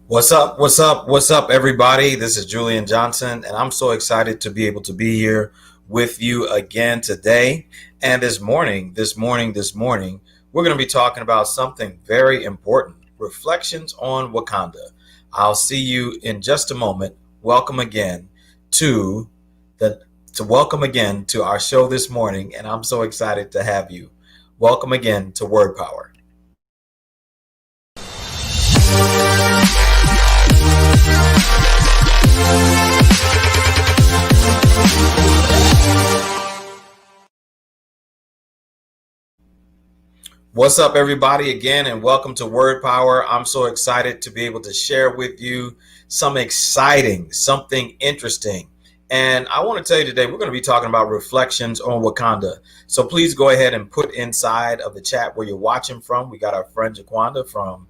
What's up? What's up? What's up, everybody? This is Julian Johnson, and I'm so excited to be able to be here with you again today. And this morning, we're going to be talking about something very important, reflections on Wakanda. I'll see you in just a moment. Welcome again to the welcome again to our show this morning, and I'm so excited to have you. Welcome again to Word Power. What's up, everybody, again, and welcome to Word Power. I'm so excited to be able to share with you something interesting. And I want to tell you today, we're going to be talking about reflections on Wakanda. So please go ahead and put inside of the chat where you're watching from. We got our friend Jaquanda from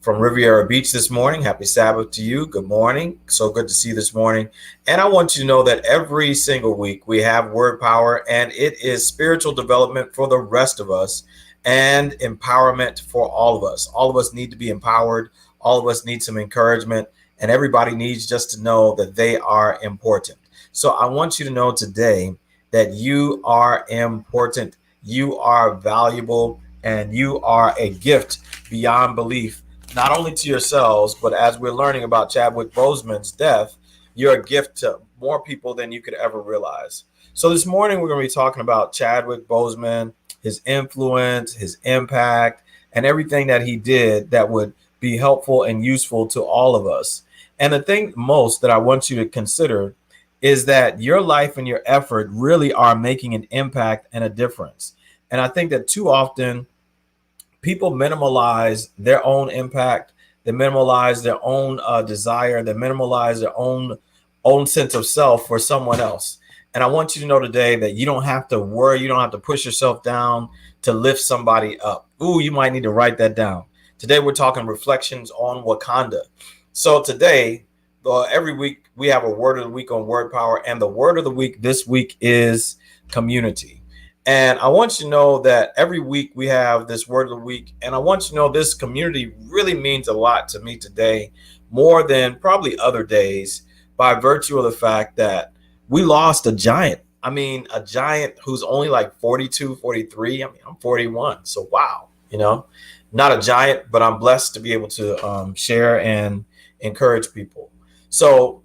Riviera Beach this morning. Happy Sabbath to you. Good morning. So good to see you this morning. And I want you to know that every single week we have Word Power, and it is spiritual development for the rest of us and empowerment for all of us. All of us need to be empowered. All of us need some encouragement, and everybody needs just to know that they are important. So I want you to know today that you are important, you are valuable, and you are a gift beyond belief, not only to yourselves, but as we're learning about Chadwick Boseman's death, you're a gift to more people than you could ever realize. So this morning we're going to be talking about Chadwick Boseman, his influence, his impact, and everything that he did that would be helpful and useful to all of us. And the thing most that I want you to consider is that your life and your effort really are making an impact and a difference. And I think that too often people minimalize their own impact, they minimalize their own desire, they minimalize their own sense of self for someone else. And I want you to know today that you don't have to worry, you don't have to push yourself down to lift somebody up. Ooh, you might need to write that down. Today we're talking reflections on Wakanda. So today, every week we have a word of the week on Word Power, and the word of the week this week is community. And I want you to know that every week we have this word of the week, and I want you to know this community really means a lot to me today, more than probably other days, by virtue of the fact that we lost a giant. I mean, a giant who's only like 42, 43. I mean, I'm 41. So, wow, not a giant, but I'm blessed to be able to share and encourage people. So,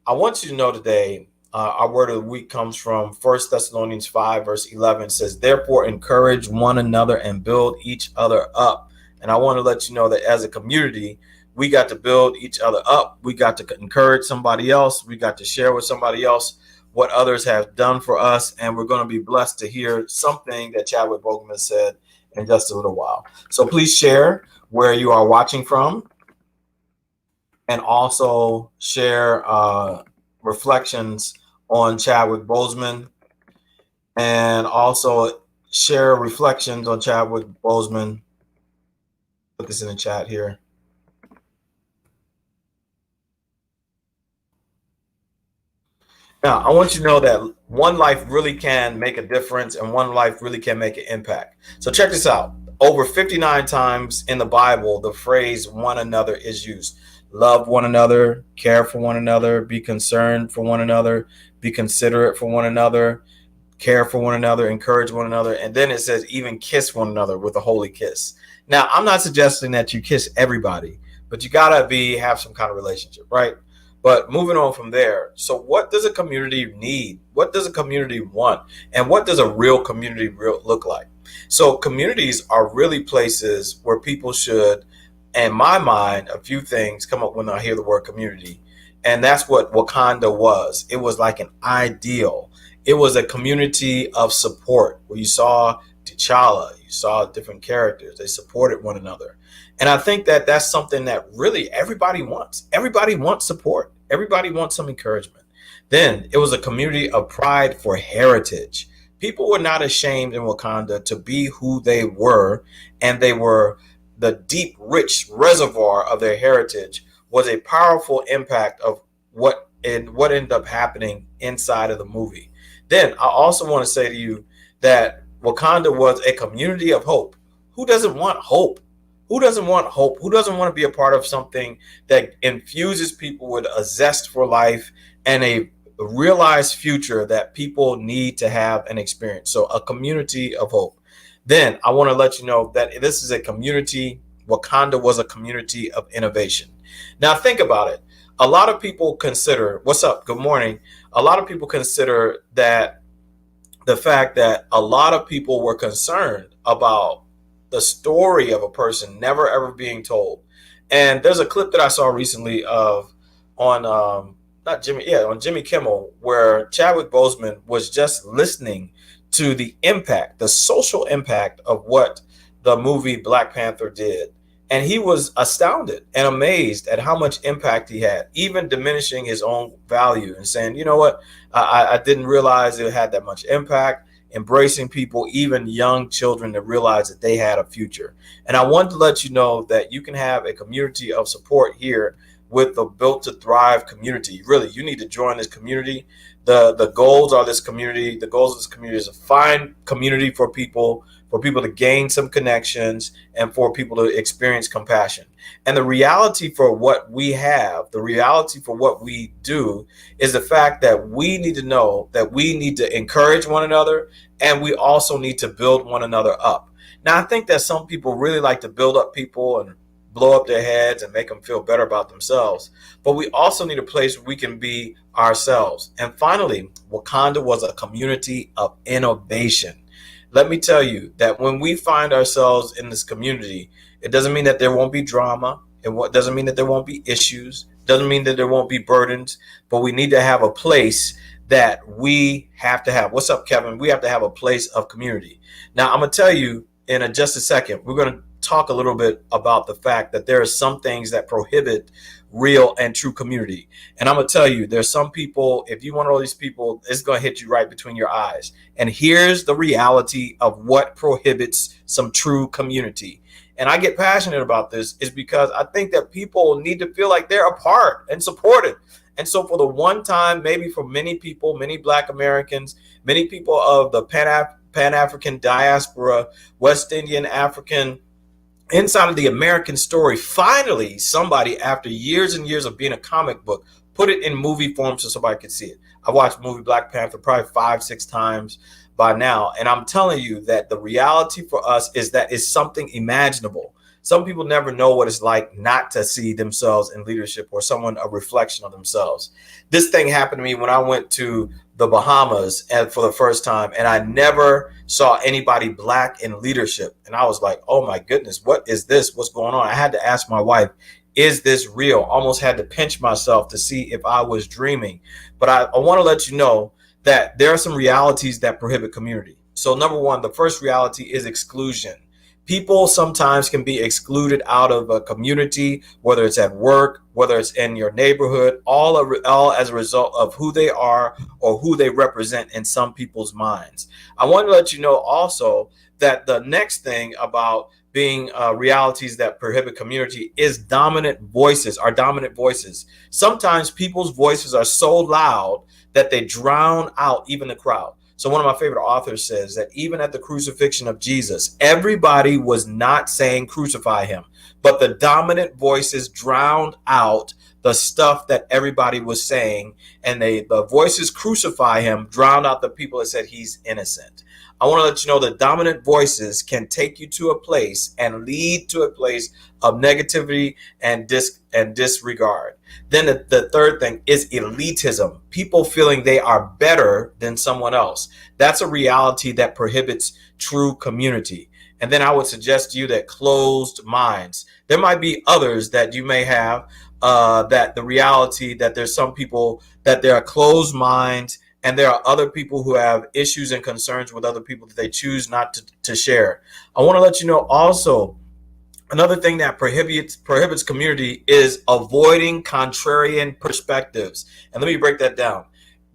I want you to know today, our word of the week comes from 1 Thessalonians 5, verse 11. It says, therefore, encourage one another and build each other up. And I want to let you know that as a community, we got to build each other up. We got to encourage somebody else. We got to share with somebody else what others have done for us. And we're going to be blessed to hear something that Chadwick Boseman said in just a little while. So please share where you are watching from, and also share reflections on Chadwick Boseman, and also share reflections on Chadwick Boseman. Put this in the chat here. Now, I want you to know that one life really can make a difference, and one life really can make an impact. So check this out. Over 59 times in the Bible, the phrase one another is used. Love one another, care for one another, be concerned for one another, be considerate for one another, care for one another, encourage one another. And then it says even kiss one another with a holy kiss. Now, I'm not suggesting that you kiss everybody, but you gotta have some kind of relationship, right? But moving on from there, so what does a community need? What does a community want? And what does a real community look like? So communities are really places where people should, in my mind, a few things come up when I hear the word community. And that's what Wakanda was. It was like an ideal. It was a community of support where you saw T'Challa, you saw different characters. They supported one another. And I think that that's something that really everybody wants. Everybody wants support. Everybody wants some encouragement. Then it was a community of pride for heritage. People were not ashamed in Wakanda to be who they were, and they were the deep, rich reservoir of their heritage was a powerful impact of what ended up happening inside of the movie. Then I also want to say to you that Wakanda was a community of hope. Who doesn't want hope? Who doesn't want hope? Who doesn't want to be a part of something that infuses people with a zest for life and a realized future that people need to have and experience? So a community of hope. Then I want to let you know that this is a community. Wakanda was a community of innovation. Now think about it. A lot of people consider, what's up? Good morning. A lot of people consider that the fact that a lot of people were concerned about the story of a person never ever being told. And there's a clip that I saw recently of on not Jimmy, yeah, on Jimmy Kimmel, where Chadwick Boseman was just listening to the impact, the social impact of what the movie Black Panther did. And he was astounded and amazed at how much impact he had, even diminishing his own value and saying, you know what, I didn't realize it had that much impact, embracing people, even young children, to realize that they had a future. And I wanted to let you know that you can have a community of support here with the Built to Thrive community. Really, you need to join this community. The goals are this community. The goals of this community is a fine community for people to gain some connections and for people to experience compassion. And the reality for what we have, the reality for what we do, is the fact that we need to know that we need to encourage one another, and we also need to build one another up. Now, I think that some people really like to build up people and blow up their heads and make them feel better about themselves. But we also need a place where we can be ourselves. And finally, Wakanda was a community of innovation. Let me tell you that when we find ourselves in this community, it doesn't mean that there won't be drama. It doesn't mean that there won't be issues. It doesn't mean that there won't be burdens. But we need to have a place that we have to have. What's up, Kevin? We have to have a place of community. Now, I'm going to tell you in just a second, we're going to talk a little bit about the fact that there are some things that prohibit real and true community. And I'm going to tell you, there's some people, if you want all these people, it's going to hit you right between your eyes. And here's the reality of what prohibits some true community. And I get passionate about this is because I think that people need to feel like they're a part and supported. And so for the one time, maybe for many people, many Black Americans, many people of the Pan-African diaspora, West Indian, African, inside of the American story, finally somebody, after years and years of being a comic book, put it in movie form so somebody could see it. I watched movie Black Panther probably 5-6 times by now, and I'm telling you that the reality for us is that it's something imaginable. Some people never know what it's like not to see themselves in leadership or someone a reflection of themselves. This thing happened to me when I went to the Bahamas and for the first time, and I never saw anybody Black in leadership. And I was like, oh my goodness, what is this? What's going on? I had to ask my wife, is this real? Almost had to pinch myself to see if I was dreaming. But I want to let you know that there are some realities that prohibit community. So number one, the first reality is exclusion. People sometimes can be excluded out of a community, whether it's at work, whether it's in your neighborhood, all as a result of who they are or who they represent in some people's minds. I want to let you know also that the next thing about being realities that prohibit community is dominant voices, are dominant voices. Sometimes people's voices are so loud that they drown out even the crowd. So one of my favorite authors says that even at the crucifixion of Jesus, everybody was not saying crucify him, but the dominant voices drowned out the stuff that everybody was saying, and the voices crucify him drowned out the people that said he's innocent. I want to let you know that dominant voices can take you to a place and lead to a place of negativity and disregard. Then the third thing is elitism. People feeling they are better than someone else. That's a reality that prohibits true community. And then I would suggest to you that closed minds. There might be others that you may have that the reality that there's some people that there are closed minds, and there are other people who have issues and concerns with other people that they choose not to share. I want to let you know also, another thing that prohibits community is avoiding contrarian perspectives. And let me break that down.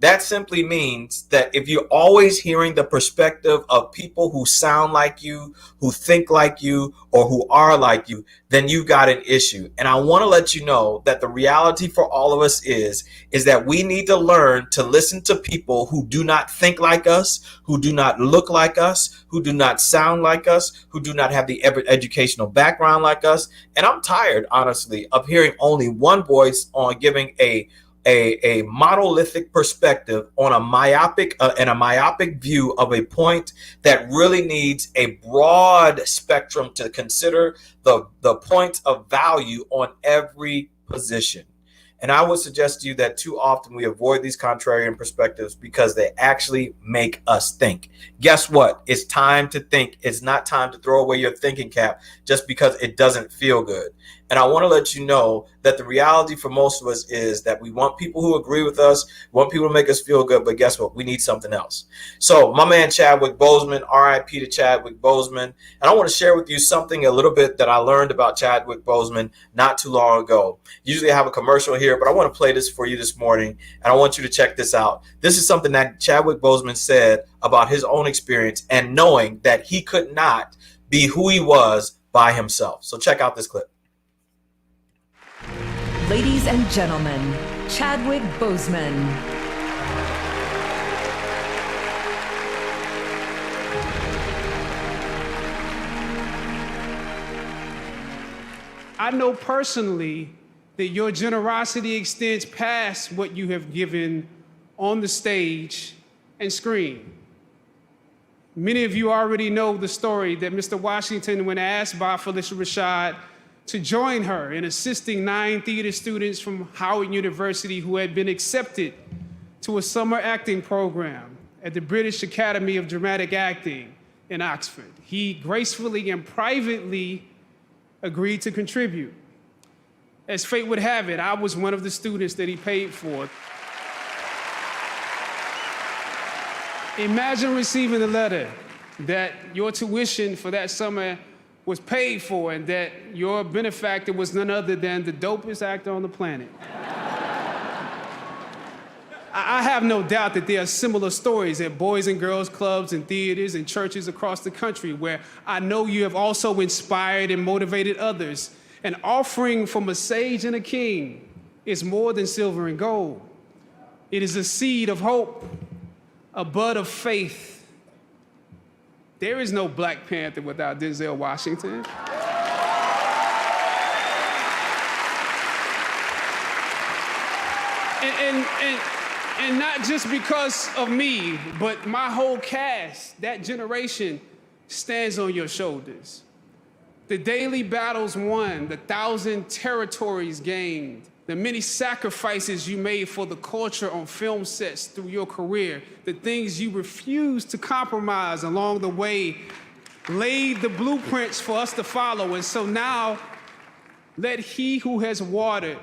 That simply means that if you're always hearing the perspective of people who sound like you, who think like you, or who are like you, then you've got an issue. And I want to let you know that the reality for all of us is that we need to learn to listen to people who do not think like us, who do not look like us, who do not sound like us, who do not have the educational background like us. And I'm tired, honestly, of hearing only one voice on giving a monolithic perspective on a myopic and a myopic view of a point that really needs a broad spectrum to consider the points of value on every position. And I would suggest to you that too often we avoid these contrarian perspectives because they actually make us think. Guess what? It's time to think. It's not time to throw away your thinking cap just because it doesn't feel good. And I want to let you know that the reality for most of us is that we want people who agree with us, want people to make us feel good, but guess what? We need something else. So my man Chadwick Boseman, RIP to Chadwick Boseman. And I want to share with you something a little bit that I learned about Chadwick Boseman not too long ago. Usually I have a commercial here, but I want to play this for you this morning, and I want you to check this out. This is something that Chadwick Boseman said about his own experience and knowing that he could not be who he was by himself. So check out this clip. Ladies and gentlemen, Chadwick Boseman. I know personally that your generosity extends past what you have given on the stage and screen. Many of you already know the story that Mr. Washington, when asked by Felicia Rashad to join her in assisting 9 theater students from Howard University who had been accepted to a summer acting program at the British Academy of Dramatic Acting in Oxford. He gracefully and privately agreed to contribute. As fate would have it, I was one of the students that he paid for. Imagine receiving a letter that your tuition for that summer was paid for and that your benefactor was none other than the dopest actor on the planet. I have no doubt that there are similar stories at boys and girls clubs and theaters and churches across the country where I know you have also inspired and motivated others. An offering from a sage and a king is more than silver and gold. It is a seed of hope, a bud of faith. There is no Black Panther without Denzel Washington. And not just because of me, but my whole cast, that generation stands on your shoulders. The daily battles won, the 1,000 territories gained, the many sacrifices you made for the culture on film sets through your career, the things you refused to compromise along the way, laid the blueprints for us to follow. And so now, let he who has watered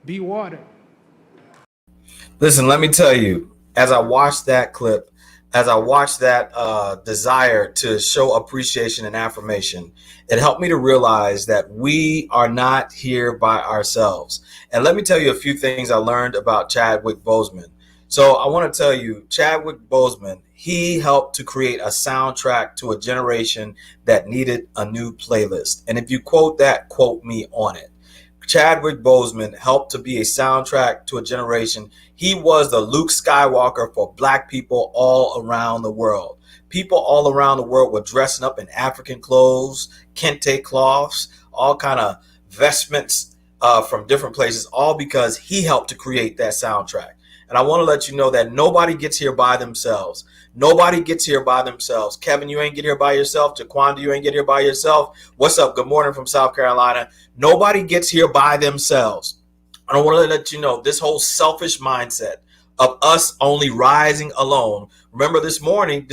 be watered. Listen, let me tell you, as I watched that clip, as I watched that desire to show appreciation and affirmation, it helped me to realize that we are not here by ourselves. And let me tell you a few things I learned about Chadwick Boseman. So I want to tell you, Chadwick Boseman, he helped to create a soundtrack to a generation that needed a new playlist. And if you quote that, quote me on it. Chadwick Boseman helped to be a soundtrack to a generation. He was the Luke Skywalker for Black people all around the world. People all around the world were dressing up in African clothes, kente cloths, all kind of vestments from different places, all because he helped to create that soundtrack. And I want to let you know that nobody gets here by themselves. Nobody gets here by themselves. Kevin, you ain't get here by yourself. Jaquanda, you ain't get here by yourself. What's up? Good morning from South Carolina. Nobody gets here by themselves. I want to let you know this whole selfish mindset of us only rising alone. Remember this morning,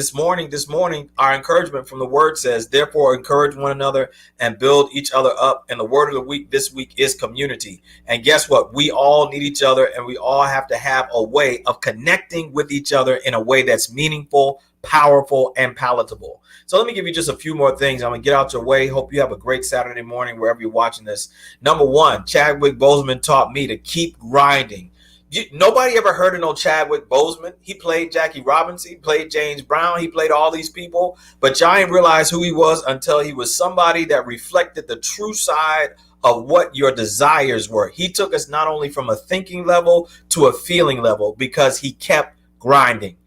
our encouragement from the word says, therefore encourage one another and build each other up. And the word of the week this week is community. And guess what? We all need each other, and we all have to have a way of connecting with each other in a way that's meaningful, powerful, and palatable. So let me give you just a few more things. I'm going to get out your way. Hope you have a great Saturday morning wherever you're watching this. Number one, Chadwick Boseman taught me to keep grinding. Nobody ever heard of no Chadwick Boseman. He played Jackie Robinson. He played James Brown. He played all these people. But y'all didn't realize who he was until he was somebody that reflected the true side of what your desires were. He took us not only from a thinking level to a feeling level because he kept grinding.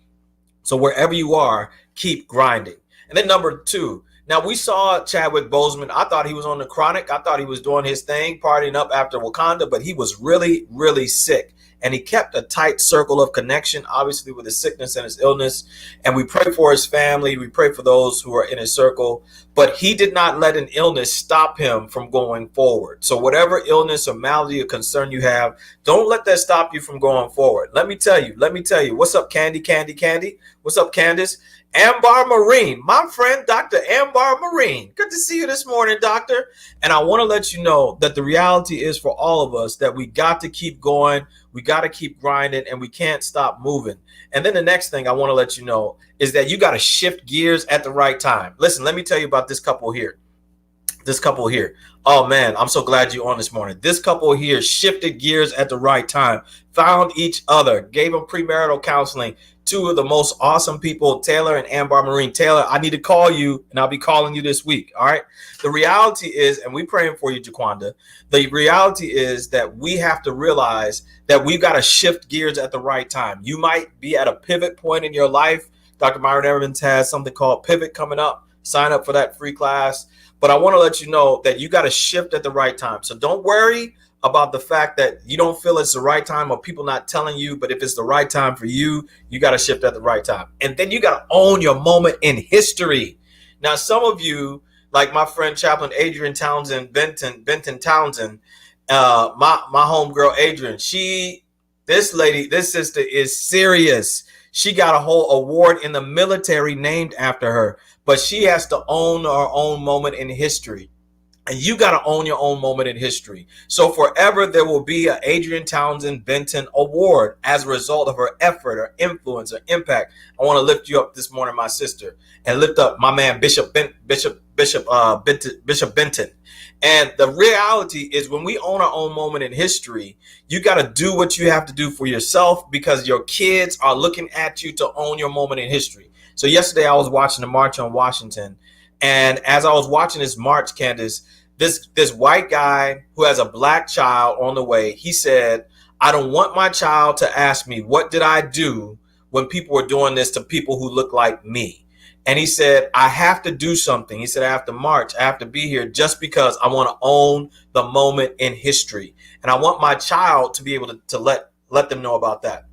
So wherever you are, keep grinding. And then number two, now we saw Chadwick Boseman. I thought he was on the chronic. I thought he was doing his thing, partying up after Wakanda, but he was really, really sick. And he kept a tight circle of connection, obviously with his sickness and his illness. And we pray for his family. We pray for those who are in his circle. But he did not let an illness stop him from going forward. So whatever illness or malady or concern you have, don't let that stop you from going forward. Let me tell you. What's up, Candy? What's up, Candace? Ambar Marine, my friend, Dr. Ambar Marine. Good to see you this morning, doctor. And I want to let you know that the reality is for all of us that we got to keep going. We got to keep grinding and we can't stop moving. And then the next thing I want to let you know is that you got to shift gears at the right time. Listen, let me tell you about this couple here. Oh man, I'm so glad you're on this morning. This couple here shifted gears at the right time, found each other, gave them premarital counseling. Two of the most awesome people, Taylor and Ambar Marine. Taylor, I need to call you, and I'll be calling you this week. All right. The reality is, and we're praying for you, Jaquanda. The reality is that we have to realize that we've got to shift gears at the right time. You might be at a pivot point in your life. Dr. Myron Evans has something called Pivot coming up. Sign up for that free class. But I want to let you know that you got to shift at the right time. So don't worry about the fact that you don't feel it's the right time or people not telling you, but if it's the right time for you, you got to shift at the right time. And then you got to own your moment in history. Now, some of you, like my friend Chaplain Adrian Townsend, Benton Townsend, my homegirl Adrian, this sister is serious. She got a whole award in the military named after her, but she has to own her own moment in history. And you got to own your own moment in history. So forever there will be an Adrian Townsend Benton Award as a result of her effort or influence or impact. I want to lift you up this morning, my sister, and lift up my man Bishop Benton. And the reality is when we own our own moment in history, you got to do what you have to do for yourself because your kids are looking at you to own your moment in history. So yesterday I was watching the March on Washington. And as I was watching this march, Candace, this white guy who has a black child on the way, he said, I don't want my child to ask me, what did I do when people were doing this to people who look like me? And he said, I have to do something. He said, I have to march. I have to be here just because I want to own the moment in history. And I want my child to be able to let them know about that.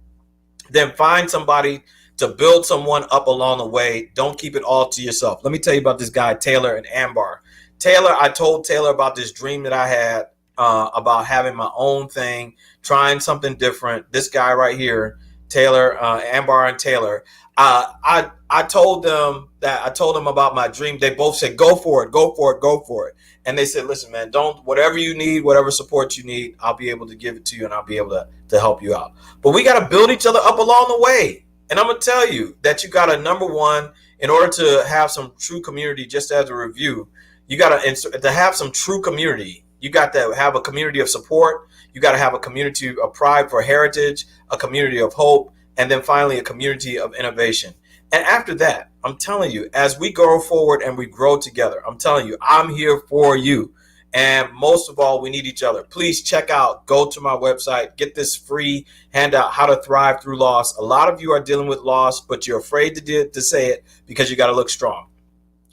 Then find somebody to build someone up along the way. Don't keep it all to yourself. Let me tell you about this guy, Taylor and Ambar. Taylor, I told Taylor about this dream that I had about having my own thing, trying something different. This guy right here, Taylor, Ambar and Taylor. I told them about my dream. They both said, go for it. And they said, listen, man, whatever you need, whatever support you need, I'll be able to give it to you and I'll be able to help you out. But we got to build each other up along the way. And I'm going to tell you that you got to, number one, in order to have some true community, just as a review, you got to have some true community. You got to have a community of support. You got to have a community of pride for heritage, a community of hope, and then finally a community of innovation. And after that, I'm telling you, as we go forward and we grow together, I'm telling you, I'm here for you. And most of all, we need each other. Please go to my website, get this free handout, How to Thrive Through Loss. A lot of you are dealing with loss, but you're afraid to say it because you got to look strong.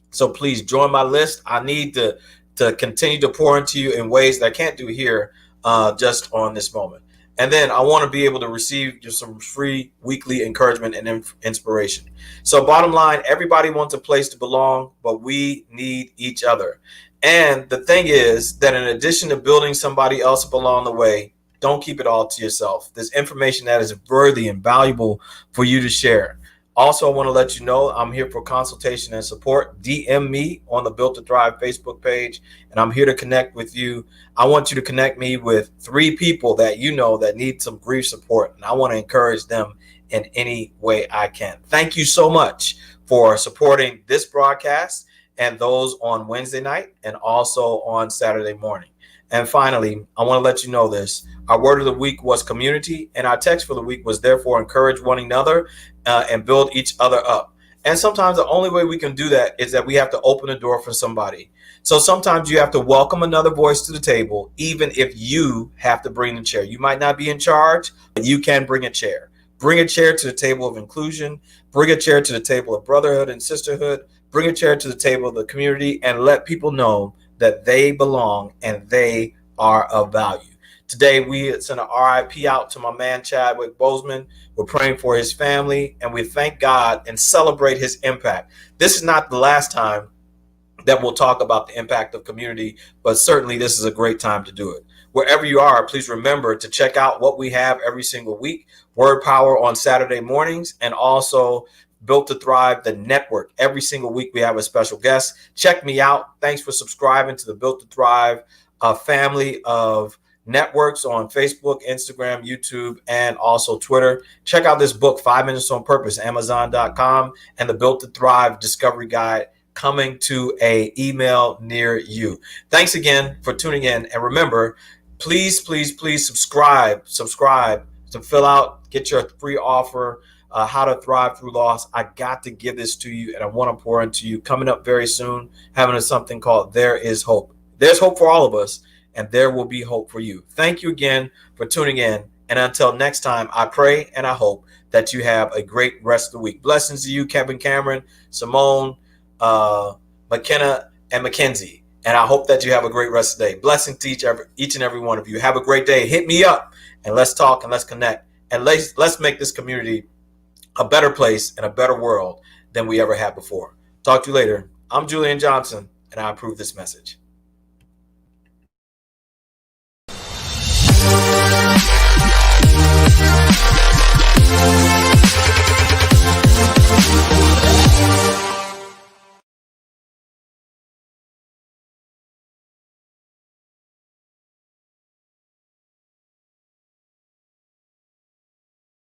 So please join my list. I need to continue to pour into you in ways that I can't do here just on this moment. And then I want to be able to receive just some free weekly encouragement and inspiration. So bottom line, everybody wants a place to belong, but we need each other. And the thing is that in addition to building somebody else up along the way, don't keep it all to yourself. There's information that is worthy and valuable for you to share. Also, I want to let you know I'm here for consultation and support. DM me on the Built to Thrive Facebook page, and I'm here to connect with you. I want you to connect me with 3 people that you know that need some grief support, and I want to encourage them in any way I can. Thank you so much for supporting this broadcast and those on Wednesday night and also on Saturday morning. And finally, I want to let you know this. Our word of the week was community, and our text for the week was therefore encourage one another and build each other up. And sometimes the only way we can do that is that we have to open the door for somebody. So sometimes you have to welcome another voice to the table, even if you have to bring the chair. You might not be in charge, but you can bring a chair. Bring a chair to the table of inclusion. Bring a chair to the table of brotherhood and sisterhood. Bring a chair to the table of the community and let people know that they belong and they are of value. Today, we send an RIP out to my man Chadwick Boseman. We're praying for his family, and we thank God and celebrate his impact. This is not the last time that we'll talk about the impact of community, but certainly this is a great time to do it. Wherever you are, please remember to check out what we have every single week. Word Power on Saturday mornings, and also Built to Thrive, the network. Every single week we have a special guest. Check me out. Thanks for subscribing to the Built to Thrive family of networks on Facebook, Instagram, YouTube, and also Twitter. Check out this book, 5 Minutes on Purpose, Amazon.com, and the Built to Thrive Discovery Guide coming to a email near you. Thanks again for tuning in. And remember, please subscribe to fill out, get your free offer, how to thrive through loss. I got to give this to you, and I want to pour into you. Coming up very soon, having something called There Is Hope. There's hope for all of us, and there will be hope for you. Thank you again for tuning in. And until next time, I pray and I hope that you have a great rest of the week. Blessings to you, Kevin Cameron, Simone, McKenna, and Mackenzie. And I hope that you have a great rest of the day. Blessings to each and every one of you. Have a great day. Hit me up and let's talk and let's connect. And let's make this community a better place and a better world than we ever had before. Talk to you later. I'm Julian Johnson, and I approve this message.